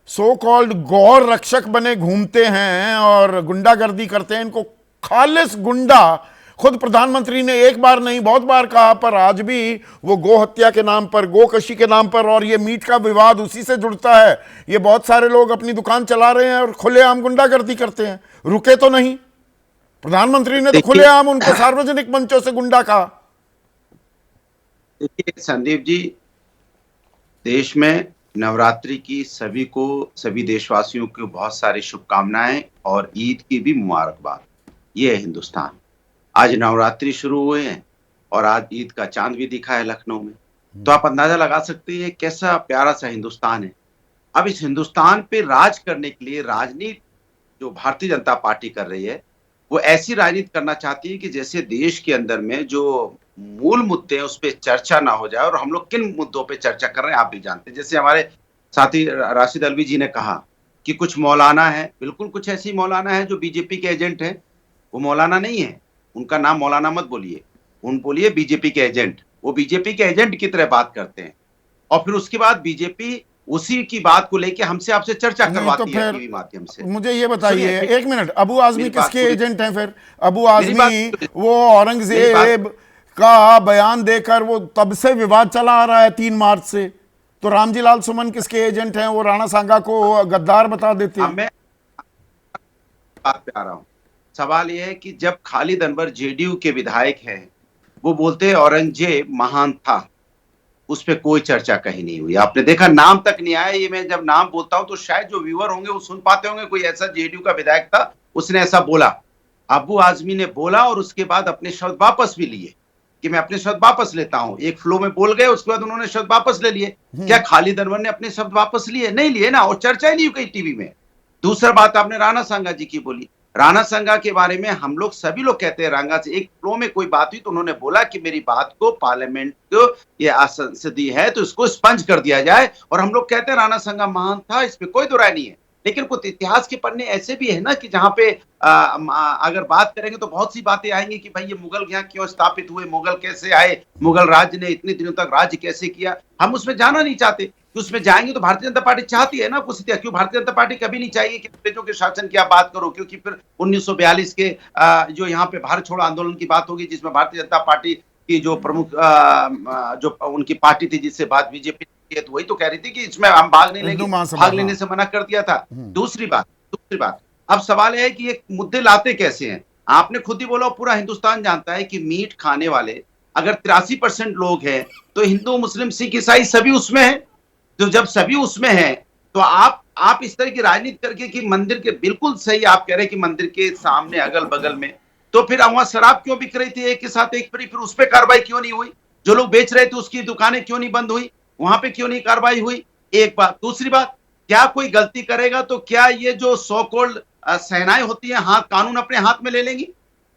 सो कॉल्ड गौर रक्षक बने घूमते हैं और गुंडागर्दी करते हैं, इनको खालिस गुंडा खुद प्रधानमंत्री ने एक बार नहीं बहुत बार कहा, पर आज भी वो गो हत्या के नाम पर, गोकशी के नाम पर, और ये मीट का विवाद उसी से जुड़ता है। ये बहुत सारे लोग अपनी दुकान चला रहे हैं और खुलेआम गुंडागर्दी करते हैं, रुके तो नहीं। प्रधानमंत्री ने तो खुलेआम उनको सार्वजनिक मंचों से गुंडा कहा। देखिए संदीप जी, देश में नवरात्रि की सभी देशवासियों को बहुत सारी शुभकामनाएं और ईद की भी मुबारकबाद। ये है हिंदुस्तान। आज नवरात्रि शुरू हुए हैं और आज ईद का चांद भी दिखा है लखनऊ में, तो आप अंदाजा लगा सकते हैं कैसा प्यारा सा हिंदुस्तान है। अब इस हिंदुस्तान पे राज करने के लिए राजनीति जो भारतीय जनता पार्टी कर रही है, वो ऐसी राजनीति करना चाहती है कि जैसे देश के अंदर में जो मूल मुद्दे हैं उस पर चर्चा ना हो जाए। और हम लोग किन मुद्दों पे चर्चा कर रहे हैं आप भी जानते हैं। जैसे हमारे साथी राशिद अलवी जी ने कहा कि कुछ मौलाना है, बिल्कुल कुछ ऐसी मौलाना है जो बीजेपी के एजेंट हैं। वो मौलाना नहीं है, उनका नाम मौलाना मत बोलिए, उन बोलिए बीजेपी के एजेंट। वो बीजेपी के एजेंट की तरह बात करते हैं और फिर उसके बाद बीजेपी उसी की बात को लेके हमसे आपसे चर्चा करवाती है टीवी माध्यम से। मुझे ये बताइए, एक मिनट, अबू आजमी किसके एजेंट हैं फिर? अबू आजमी वो औरंगजेब का बयान देकर वो तब से विवाद चला आ रहा है 3 मार्च से। तो रामजी लाल सुमन किसके एजेंट हैं? वो राणा सांगा को गद्दार बता देते हैं। मैं बात पे आ रहा हूं। सवाल यह है कि जब खालिद अनवर जेडीयू के विधायक हैं, वो बोलते हैं औरंगजेब महान था, उस पर कोई चर्चा कहीं नहीं हुई। आपने देखा नाम तक नहीं आया। ये मैं जब नाम बोलता हूं तो शायद जो व्यूअर होंगे वो सुन पाते होंगे, कोई ऐसा जेडीयू का विधायक था उसने ऐसा बोला। अबू आजमी ने बोला और उसके बाद अपने शब्द वापस भी लिए कि मैं अपने शब्द वापस लेता हूं। एक फ्लो में बोल गए, उसके बाद उन्होंने शब्द वापस ले लिए। क्या खालिद अनवर ने अपने शब्द वापस लिए? नहीं लिए ना, और चर्चा ही नहीं हुई कहीं टीवी में। दूसरा बात आपने राणा सांगा जी की बोली। राणा सांगा के बारे में हम लोग सभी लोग कहते हैं, रांगा से एक फ्लो में कोई बात हुई तो उन्होंने बोला कि मेरी बात को पार्लियामेंट को ये संसदीय है तो इसको स्पंज कर दिया जाए। और हम लोग कहते हैं राणा सांगा महान था, इस पे कोई दो राय नहीं है। लेकिन कुछ इतिहास के पन्ने ऐसे भी है ना कि जहां पे अगर बात करेंगे तो बहुत सी बातें आएंगी कि भाई ये मुगल यहाँ क्यों स्थापित हुए, मुगल कैसे आए, मुगल राज्य ने इतने दिनों तक राज्य कैसे किया। हम उसमें जाना नहीं चाहते। उसमें जाएंगे तो भारतीय जनता पार्टी चाहती है ना कुछ इतिहास। क्यों भारतीय जनता पार्टी कभी नहीं चाहिए कि अंग्रेजों के शासन की आप बात करो, क्योंकि फिर 1942 के जो यहाँ पे भारत छोड़ो आंदोलन की बात होगी, जिसमें भारतीय जनता पार्टी की जो प्रमुख जो उनकी पार्टी थी जिससे बात बीजेपी, तो वही तो कह रही थी कि इसमें हम भाग नहीं लेंगे, भाग लेने से मना कर दिया था। दूसरी बात अब सवाल है कि ये मुद्दे लाते कैसे हैं। आपने खुद ही बोला, पूरा हिंदुस्तान जानता है कि मीट खाने वाले अगर 83% लोग हैं तो हिंदू मुस्लिम सिख ईसाई सभी उसमें हैं। तो जब सभी उसमें हैं तो आप इस तरह की राजनीति करके कि मंदिर के, बिल्कुल सही आप कह रहे हैं कि मंदिर के सामने अगल बगल में, तो फिर वहां शराब क्यों बिक रही थी एक के साथ एक फ्री? फिर उस पर कार्रवाई क्यों नहीं हुई? जो लोग बेच रहे थे उसकी दुकानें क्यों नहीं बंद हुई? वहां पे क्यों नहीं कार्रवाई हुई? एक बात। दूसरी बात, क्या कोई गलती करेगा तो क्या ये जो सो कॉल्ड सेनाएं होती है हाथ कानून अपने हाथ में ले लेंगी?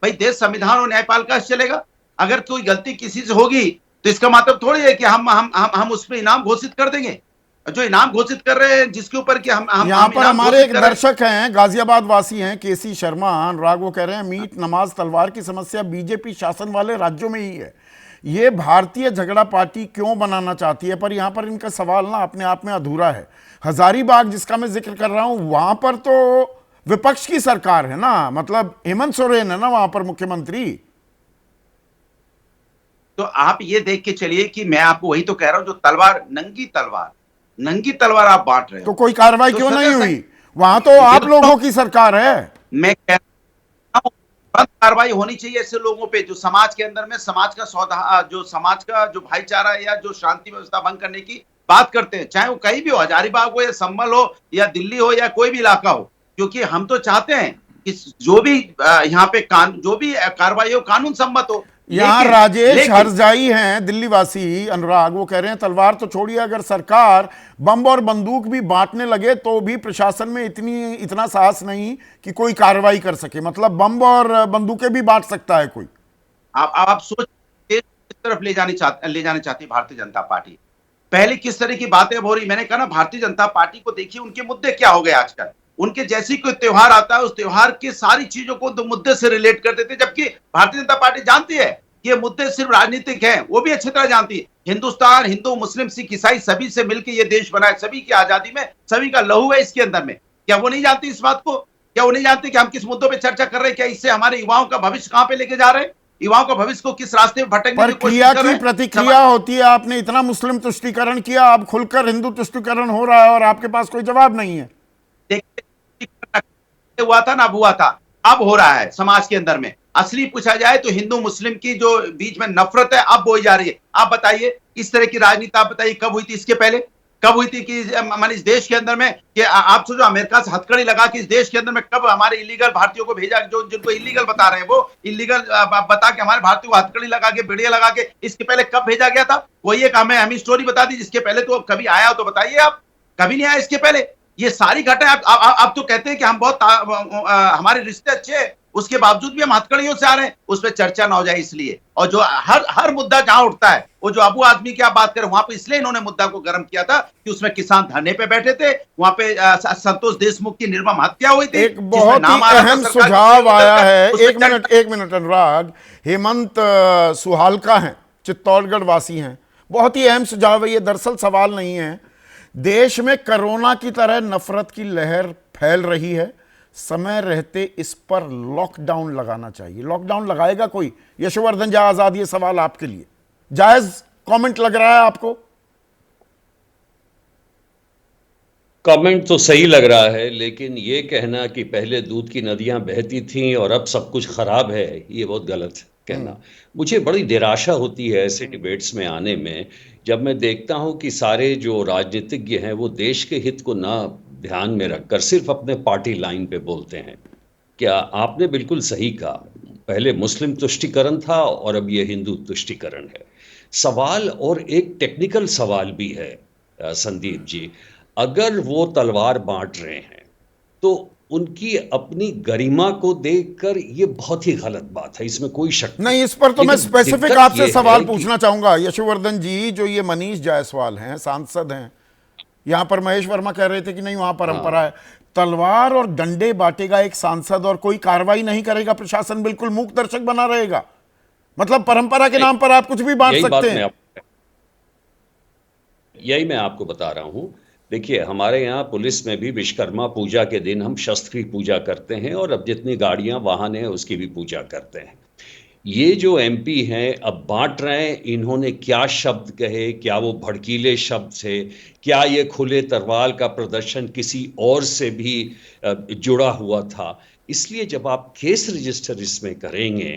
भाई देश संविधान और न्यायपालिका से चलेगा। अगर कोई गलती किसी से होगी तो इसका मतलब थोड़ी है कि हम उस पर इनाम घोषित कर देंगे। जो इनाम घोषित कर रहे हैं जिसके ऊपर कि हम यहाँ पर हमारे एक दर्शक हैं, गाजियाबाद वासी हैं, केसी शर्मा, अनुराग, वो कह रहे हैं मीट नमाज तलवार की समस्या बीजेपी शासन वाले राज्यों में ही है। ये भारतीय झगड़ा पार्टी क्यों बनाना चाहती है? पर यहाँ पर इनका सवाल ना अपने आप में अधूरा है। हजारीबाग जिसका मैं जिक्र कर रहा हूं, वहां पर तो विपक्ष की सरकार है ना, मतलब हेमंत सोरेन है ना वहां पर मुख्यमंत्री। तो आप ये देख के चलिए कि मैं आपको वही तो कह रहा हूं, जो तलवार नंगी तलवार आप बांट रहे हो। तो कोई कार्रवाई क्यों नहीं हुई? वहां तो आप लोगों की सरकार है। मैं कह रहा हूं कार्रवाई होनी चाहिए ऐसे लोगों पे जो समाज के अंदर में समाज का जो भाईचारा या जो शांति व्यवस्था भंग करने की बात करते हैं, चाहे वो कहीं भी हो, हजारीबाग हो या संभल हो या दिल्ली हो या कोई भी इलाका हो। क्योंकि हम तो चाहते हैं कि जो भी यहाँ पे जो भी कार्रवाई हो कानून सम्मत हो। यहाँ राजेश हरजाई हैं दिल्ली वासी, अनुराग, वो कह रहे हैं तलवार तो छोड़िए, अगर सरकार बम और बंदूक भी बांटने लगे तो भी प्रशासन में इतना साहस नहीं कि कोई कार्रवाई कर सके। मतलब बम और बंदूकें भी बांट सकता है कोई। आप सोच किस तरफ ले जाने चाहती भारतीय जनता पार्टी। पहले किस तरह की बातें हो रही, मैंने कहा ना भारतीय जनता पार्टी को देखिए उनके मुद्दे क्या हो गए आजकल। उनके जैसी कोई त्योहार आता है उस त्योहार की सारी चीजों को तो मुद्दे से रिलेट कर देते, जबकि भारतीय जनता पार्टी जानती है ये मुद्दे सिर्फ राजनीतिक हैं, वो भी अच्छी तरह जानती है। हिंदुस्तान हिंदू मुस्लिम सिख ईसाई सभी से मिलकर ये देश बना है, सभी की आजादी में सभी का लहू है इसके अंदर में। क्या वो नहीं जानती इस बात को? क्या वो नहीं जानते कि हम किस मुद्दों पे चर्चा कर रहे हैं? क्या इससे हमारे युवाओं का भविष्य कहां पे लेके जा रहे हैं? युवाओं का भविष्य को किस रास्ते में भटकने पर की कोशिश क्रिया कर रहे की हैं? प्रतिक्रिया होती है। आपने इतना मुस्लिम तुष्टीकरण किया, अब खुलकर हिंदू तुष्टीकरण हो रहा है और आपके पास कोई जवाब नहीं है। देखिए, हुआ था ना, अब हुआ था, अब हो रहा है समाज के अंदर में। असली पूछा जाए तो हिंदू मुस्लिम की जो बीच में नफरत है अब बोई जा रही है। आप बताइए इस तरह की राजनीति आप बताइए कब हुई थी? इसके पहले कब हुई थी कि माने इस देश के अंदर में कि आप सोचो अमेरिका से हथकड़ी लगा कि इस देश के अंदर में कब हमारे इलीगल भारतीयों को भेजा, जो जिनको इलीगल बता रहे हैं वो इलीगल बता के हमारे भारतीयों को हथकड़ी लगा के बेड़िया लगा के इसके पहले कब भेजा गया था? वही एक हमें स्टोरी बता दी जिसके पहले तो कभी आया हो तो बताइए। आप कभी नहीं आया इसके पहले। ये सारी घटनाएं आप तो कहते हैं कि हम बहुत हमारे रिश्ते अच्छे हैं, उसके बावजूद भी हम हथकड़ियों से आ रहे हैं, उस पर चर्चा ना हो जाए इसलिए। और जो हर मुद्दा जहां उठता है वो जो अबू आदमी की आप बात करें वहां पे इसलिए इन्होंने मुद्दा को गर्म किया था कि उसमें किसान धरने पे बैठे थे, वहां पे संतोष देशमुख की निर्मम हत्या हुई थी। एक बहुत ही अहम सुझाव आया है। एक मिनट अनुराग, हेमंत सुहालका हैं, चित्तौड़गढ़ वासी हैं। बहुत ही अहम सुझाव है ये। दरअसल सवाल नहीं है, देश में कोरोना की तरह नफरत की लहर फैल रही है, समय रहते इस पर लॉकडाउन लगाना चाहिए। लॉकडाउन लगाएगा कोई? यशोवर्धन जी आजाद, ये सवाल आपके लिए जायज कमेंट लग रहा है आपको? कमेंट तो सही लग रहा है, लेकिन ये कहना कि पहले दूध की नदियां बहती थीं और अब सब कुछ खराब है, ये बहुत गलत कहना। मुझे बड़ी निराशा होती है ऐसे डिबेट्स में आने में, जब मैं देखता हूं कि सारे जो राजनीतिज्ञ हैं वो देश के हित को ना ध्यान में रखकर सिर्फ अपने पार्टी लाइन पे बोलते हैं। क्या आपने बिल्कुल सही कहा, पहले मुस्लिम तुष्टीकरण था और अब ये हिंदू तुष्टीकरण है। सवाल और एक टेक्निकल सवाल भी है संदीप जी, अगर वो तलवार बांट रहे हैं तो उनकी अपनी गरिमा को देखकर ये बहुत ही गलत बात है, इसमें कोई शक नहीं। इस पर तो मैं लेकिन स्पेसिफिक दिक्कत आपसे ये सवाल है पूछना चाहूंगा यशोवर्धन जी। जो ये मनीष जायसवाल हैं, सांसद हैं, यहां पर महेश वर्मा कह रहे थे कि नहीं वहां परंपरा है, तलवार और डंडे बांटेगा एक सांसद और कोई कार्रवाई नहीं करेगा, प्रशासन बिल्कुल मूक दर्शक बना रहेगा। मतलब परंपरा के नाम पर आप कुछ भी बांट सकते हैं। यही मैं आपको बता रहा हूं। देखिए, हमारे यहाँ पुलिस में भी विश्वकर्मा पूजा के दिन हम शस्त्र की पूजा करते हैं और अब जितनी गाड़ियां वाहन हैं उसकी भी पूजा करते हैं। ये जो एमपी हैं अब बांट रहे हैं, इन्होंने क्या शब्द कहे, क्या वो भड़कीले शब्द थे, क्या ये खुले तलवार का प्रदर्शन किसी और से भी जुड़ा हुआ था? इसलिए जब आप केस रजिस्टर इसमें करेंगे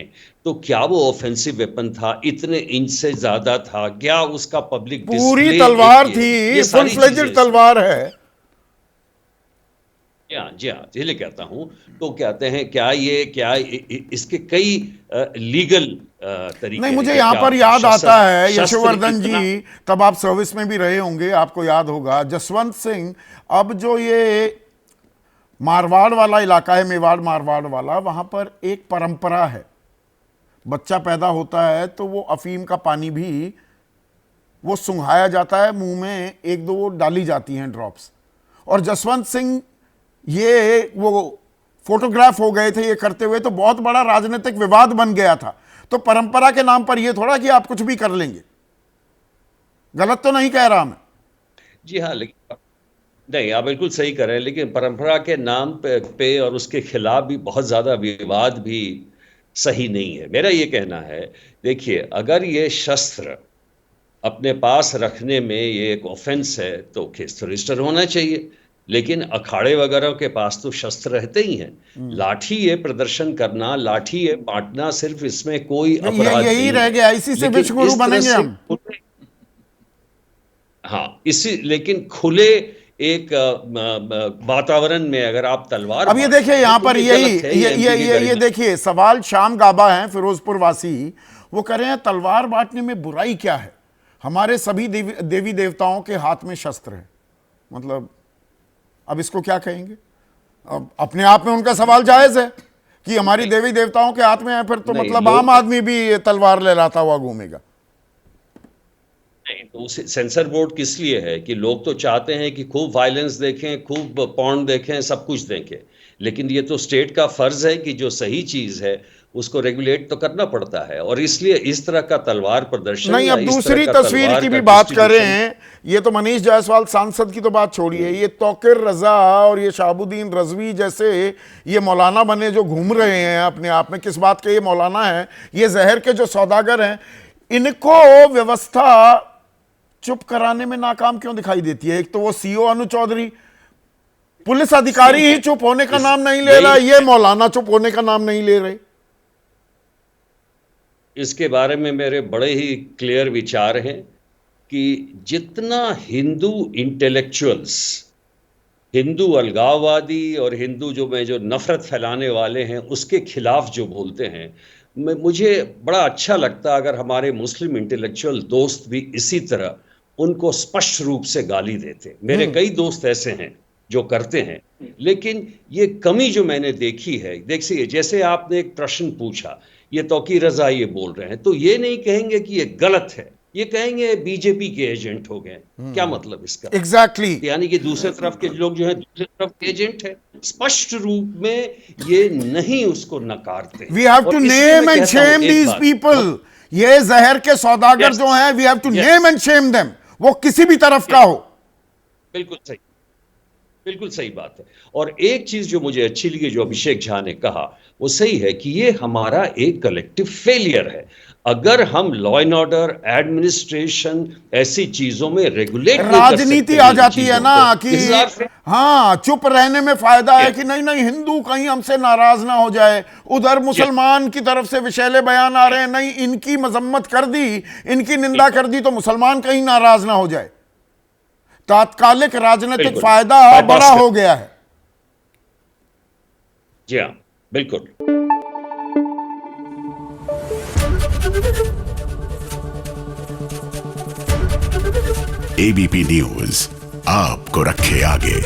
तो क्या वो ऑफेंसिव वेपन था, इतने इंच से ज्यादा था, क्या उसका पब्लिक पूरी तलवार थी, फुल फ्लेजेड तलवार है। जी हाँ, इसलिए कहता हूं। तो कहते हैं क्या इसके कई लीगल तरीके नहीं, मुझे हैं? यहां पर याद आता है शस्त्र यशोवर्धन जी, तब आप सर्विस में भी रहे होंगे, आपको याद होगा जसवंत सिंह। अब जो ये मारवाड़ वाला इलाका है, मेवाड़ मारवाड़ वाला, वहां पर एक परंपरा है, बच्चा पैदा होता है तो वो अफीम का पानी भी वो सुंघाया जाता है, मुंह में एक दो वो डाली जाती हैं ड्रॉप्स। और जसवंत सिंह ये वो फोटोग्राफ हो गए थे ये करते हुए, तो बहुत बड़ा राजनीतिक विवाद बन गया था। तो परंपरा के नाम पर ये थोड़ा कि आप कुछ भी कर लेंगे। गलत तो नहीं कह रहा मैं? जी हाँ, लेकिन नहीं, आप बिल्कुल सही कर रहे हैं, लेकिन परंपरा के नाम पे और उसके खिलाफ भी बहुत ज़्यादा विवाद भी सही नहीं है। मेरा ये कहना है, देखिए, अगर ये शस्त्र अपने पास रखने में ये एक ऑफेंस है तो केस तो रजिस्टर होना चाहिए, लेकिन अखाड़े वगैरह के पास तो शस्त्र रहते ही हैं। लाठी है प्रदर्शन करना, लाठी है बांटना, सिर्फ इसमें कोई अपराध यही नहीं रह गया, इसी से विश्व गुरु बनेंगे हम। हाँ, इसी लेकिन खुले एक वातावरण में अगर आप तलवार, अब ये देखिए यहां पर ये देखिए सवाल श्याम गाबा हैं, फिरोजपुर वासी, वो कह रहे हैं तलवार बांटने में बुराई क्या है, हमारे सभी देवी देवताओं के हाथ में शस्त्र है। मतलब अब इसको क्या कहेंगे? अब अपने आप में उनका सवाल जायज है कि हमारी देवी देवताओं के हाथ में है, फिर तो मतलब आम आदमी भी तलवार लहराता हुआ घूमेगा। नहीं, तो उसे सेंसर बोर्ड किस लिए है कि लोग तो चाहते हैं कि खूब वायलेंस देखें, खूब पॉर्न देखें, सब कुछ देखें, लेकिन ये तो स्टेट का फर्ज है कि जो सही चीज है उसको रेगुलेट तो करना पड़ता है। और इसलिए इस तरह का तलवार प्रदर्शन नहीं, या अब इस दूसरी तरह का तस्वीर तलवार की का भी बात कर रहे distribution- हैं। ये तो मनीष जायसवाल सांसद की तो बात छोड़िए, ये तौकीर रजा और ये शाहबुद्दीन रजवी जैसे ये मौलाना बने जो घूम रहे हैं अपने आप में, किस बात के ये मौलाना हैं, ये जहर के जो सौदागर हैं, इनको व्यवस्था चुप कराने में नाकाम क्यों दिखाई देती है? एक तो वो सीओ अनु चौधरी, पुलिस अधिकारी ही चुप होने का नाम नहीं ले रहा, ये मौलाना चुप होने का नाम नहीं ले रहे। इसके बारे में मेरे बड़े ही क्लियर विचार हैं कि जितना हिंदू इंटेलेक्चुअल्स, हिंदू अलगाववादी और हिंदू जो नफरत फैलाने वाले हैं उसके खिलाफ जो बोलते हैं, मुझे बड़ा अच्छा लगता अगर हमारे मुस्लिम इंटेलेक्चुअल दोस्त भी इसी तरह उनको स्पष्ट रूप से गाली देते। मेरे कई दोस्त ऐसे हैं जो करते हैं, लेकिन ये कमी जो मैंने देखी है, देखिए जैसे आपने एक प्रश्न पूछा, ये तौकीर रजा ये बोल रहे हैं, तो ये नहीं कहेंगे कि ये गलत है, ये कहेंगे बीजेपी के एजेंट हो गए। क्या मतलब इसका? एग्जैक्टली यानी कि दूसरे तरफ के लोग जो हैं दूसरे तरफ के एजेंट है, स्पष्ट रूप में ये नहीं उसको नकारते। We have to name and shame these people. ये जहर के सौदागर जो हैं, we have to name and shame them, वो किसी भी तरफ का हो। बिल्कुल सही, बिल्कुल सही बात है। और एक चीज जो मुझे अच्छी लगी जो अभिषेक झा ने कहा, वो सही है कि ये हमारा एक कलेक्टिव फेलियर है। अगर हम लॉ एंड ऑर्डर, एडमिनिस्ट्रेशन ऐसी चीजों में रेगुलेट राजनीति आ जाती है ना कि हाँ, चुप रहने में फायदा है कि नहीं नहीं हिंदू कहीं हमसे नाराज ना हो जाए, उधर मुसलमान की तरफ से विशेले बयान आ रहे हैं, नहीं इनकी मजम्मत कर दी, इनकी निंदा कर दी तो मुसलमान कहीं नाराज ना हो जाए। तात्कालिक राजनीतिक फायदा बड़ा हो गया है। जी हाँ, बिल्कुल। एबीपी न्यूज आपको रखे आगे।